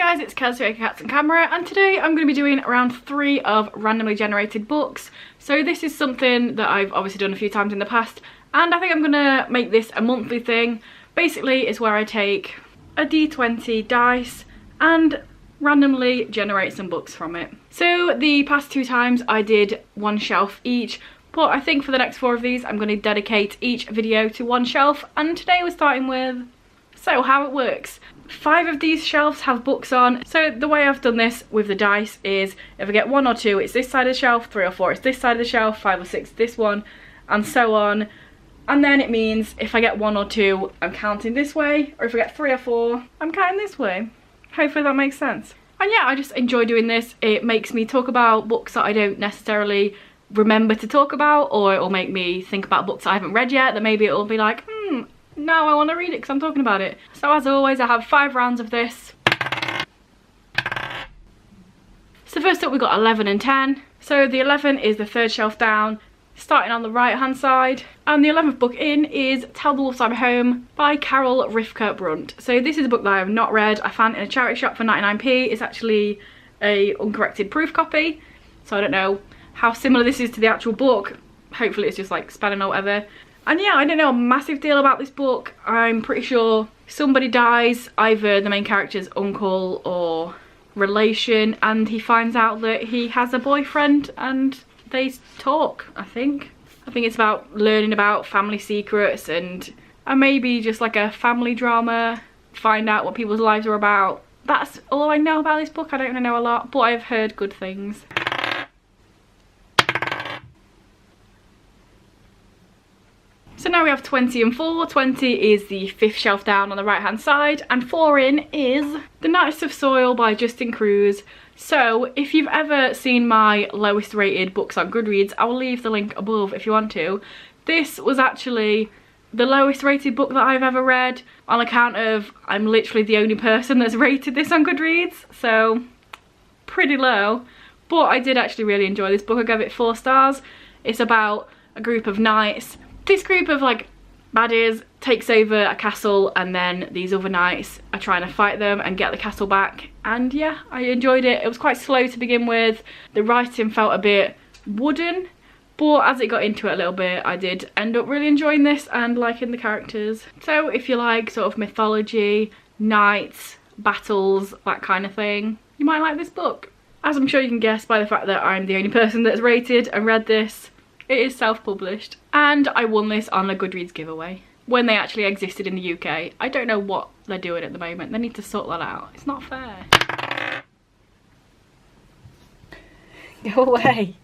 guys, it's Kelsey Cats and Camera, and today I'm going to be doing round 3 of randomly generated books. So this is something that I've obviously done a few times in the past, and I think I'm going to make this a monthly thing. Basically, it's where I take a D20 dice and randomly generate some books from it. So the past 2 times I did one shelf each, but I think for the next 4 of these I'm going to dedicate each video to one shelf, and today we're starting with how it works. 5 of these shelves have books on. So the way I've done this with the dice is if I get 1 or 2 it's this side of the shelf, 3 or 4 it's this side of the shelf, 5 or 6 this one, and so on. And then it means if I get 1 or 2 I'm counting this way, or if I get 3 or 4 I'm counting this way. Hopefully that makes sense. And yeah, I just enjoy doing this. It makes me talk about books that I don't necessarily remember to talk about, or it'll make me think about books I haven't read yet that maybe it'll be like, now I want to read it because I'm talking about it. So as always, I have 5 rounds of this. So first up we've got 11 and 10. So the 11 is the 3rd shelf down, starting on the right hand side. And the 11th book in is Tell the Wolves I'm Home by Carol Rivka Brunt. So this is a book that I have not read. I found it in a charity shop for 99p. It's actually a uncorrected proof copy. So I don't know how similar this is to the actual book. Hopefully it's just like spelling or whatever. And yeah, I don't know a massive deal about this book. I'm pretty sure somebody dies, either the main character's uncle or relation, and he finds out that he has a boyfriend and they talk, I think. I think it's about learning about family secrets and maybe just like a family drama, find out what people's lives are about. That's all I know about this book. I don't really know a lot, but I've heard good things. So now we have 20 and 4. 20 is the 5th shelf down on the right hand side, and 4 in is The Nicest of Soil by Justin Cruz. So if you've ever seen my lowest rated books on Goodreads, I'll leave the link above if you want to. This was actually the lowest rated book that I've ever read, on account of I'm literally the only person that's rated this on Goodreads, so pretty low. But I did actually really enjoy this book. I gave it 4 stars. It's about a group of knights. This group of like baddies takes over a castle, and then these other knights are trying to fight them and get the castle back. And yeah, I enjoyed it. It was quite slow to begin with. The writing felt a bit wooden, but as it got into it a little bit, I did end up really enjoying this and liking the characters. So if you like sort of mythology, knights, battles, that kind of thing, you might like this book. As I'm sure you can guess by the fact that I'm the only person that's rated and read this, it is self-published, and I won this on a Goodreads giveaway when they actually existed in the UK. I don't know what they're doing at the moment. They need to sort that out. It's not fair. Go away.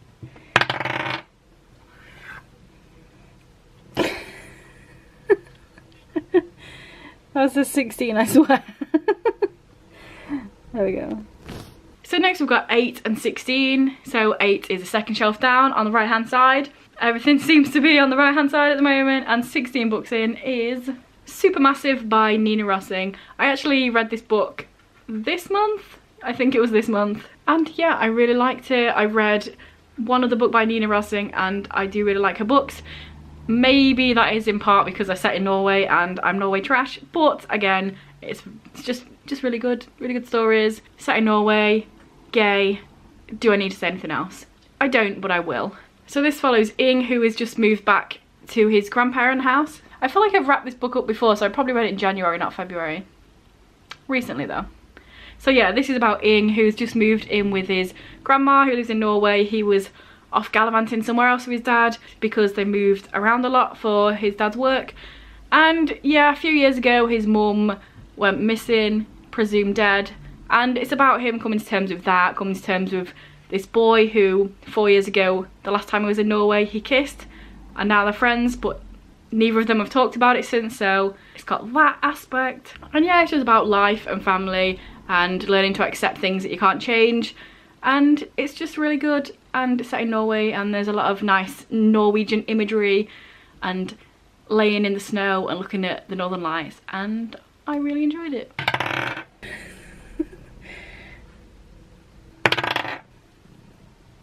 That was a 16, I swear. There we go. So next we've got 8 and 16. So 8 is the 2nd shelf down on the right hand side. Everything seems to be on the right hand side at the moment. And 16 books in is Supermassive by Nina Rossing. I actually read this book this month. I think it was this month. And yeah, I really liked it. I read one other book by Nina Rossing and I do really like her books. Maybe that is in part because I set in Norway and I'm Norway trash. But again, it's just really good stories. Set in Norway. Gay. Do I need to say anything else? I don't, but I will. So this follows Ing, who has just moved back to his grandparent house. I feel like I've wrapped this book up before, so I probably read it in January, not February. Recently though. So yeah, this is about Ing, who's just moved in with his grandma, who lives in Norway. He was off gallivanting somewhere else with his dad because they moved around a lot for his dad's work. And yeah, a few years ago his mum went missing, presumed dead. And it's about him coming to terms with that, coming to terms with this boy who 4 years ago, the last time he was in Norway, he kissed, and now they're friends, but neither of them have talked about it since, so it's got that aspect. And yeah, it's just about life and family and learning to accept things that you can't change, and it's just really good, and it's set in Norway, and there's a lot of nice Norwegian imagery and laying in the snow and looking at the northern lights, and I really enjoyed it.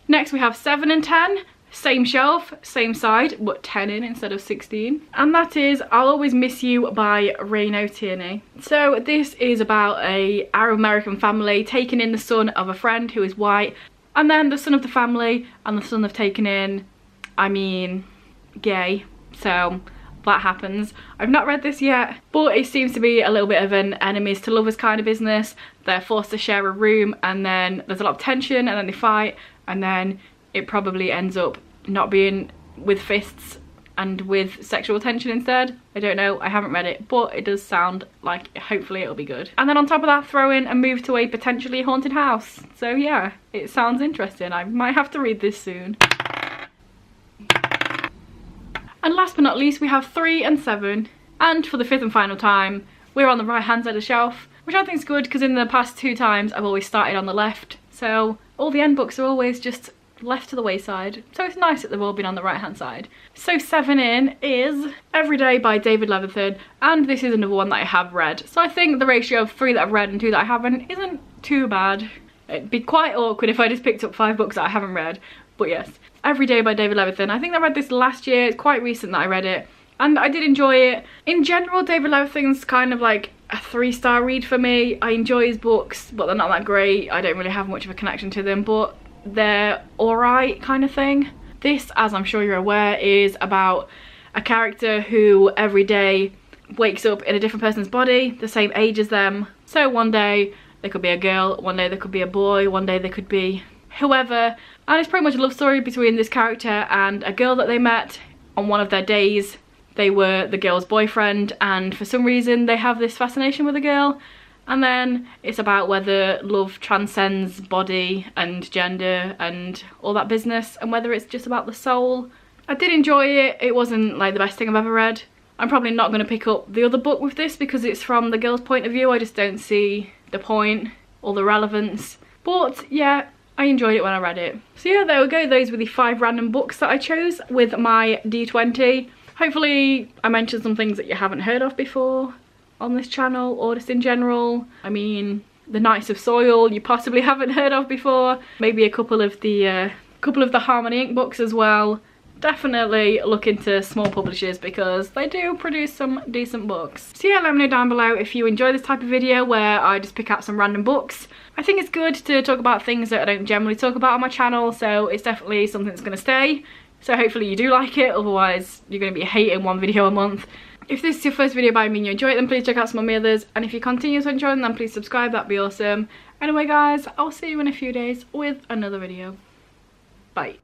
Next we have 7 and 10. Same shelf, same side, but 10 in instead of 16. And that is I'll Always Miss You by Reino Tierney. So this is about a Arab American family taking in the son of a friend who is white, and then the son of the family and the son they've taken in, I mean, gay. So that happens. I've not read this yet, but it seems to be a little bit of an enemies to lovers kind of business. They're forced to share a room, and then there's a lot of tension, and then they fight, and then it probably ends up not being with fists and with sexual tension instead. I don't know, I haven't read it, but it does sound like hopefully it'll be good. And then on top of that, throw in a move to a potentially haunted house. So yeah, it sounds interesting. I might have to read this soon. And last but not least, we have 3 and 7. And for the 5th and final time, we're on the right hand side of the shelf, which I think is good because in the past 2 times I've always started on the left. So all the end books are always just left to the wayside. So it's nice that they've all been on the right hand side. So 7 in is Everyday by David Levithan. And this is another one that I have read. So I think the ratio of 3 that I've read and 2 that I haven't isn't too bad. It'd be quite awkward if I just picked up 5 books that I haven't read. But yes, Everyday by David Levithan. I think I read this last year. It's quite recent that I read it, and I did enjoy it. In general, David Levithan's kind of like a 3-star read for me. I enjoy his books, but they're not that great. I don't really have much of a connection to them, but they're alright kind of thing. This, as I'm sure you're aware, is about a character who every day wakes up in a different person's body, the same age as them. So one day they could be a girl, one day they could be a boy, one day they could be whoever, and it's pretty much a love story between this character and a girl that they met on one of their days. They were the girl's boyfriend, and for some reason they have this fascination with the girl, and then it's about whether love transcends body and gender and all that business, and whether it's just about the soul. I did enjoy it. It wasn't like the best thing I've ever read. I'm probably not going to pick up the other book with this because it's from the girl's point of view. I just don't see the point or the relevance, but yeah, I enjoyed it when I read it. So yeah, there we go. Those were the 5 random books that I chose with my D20. Hopefully I mentioned some things that you haven't heard of before on this channel, or just in general. I mean, the Knights of Soil you possibly haven't heard of before. Maybe a couple of the Harmony Ink books as well. Definitely look into small publishers because they do produce some decent books. So yeah, let me know down below if you enjoy this type of video where I just pick out some random books. I think it's good to talk about things that I don't generally talk about on my channel, so it's definitely something that's going to stay. So hopefully you do like it, otherwise you're going to be hating 1 video a month. If this is your first video by me and you enjoy it, then please check out some of my others. And if you continue to enjoy them, then please subscribe, that'd be awesome. Anyway guys, I'll see you in a few days with another video. Bye.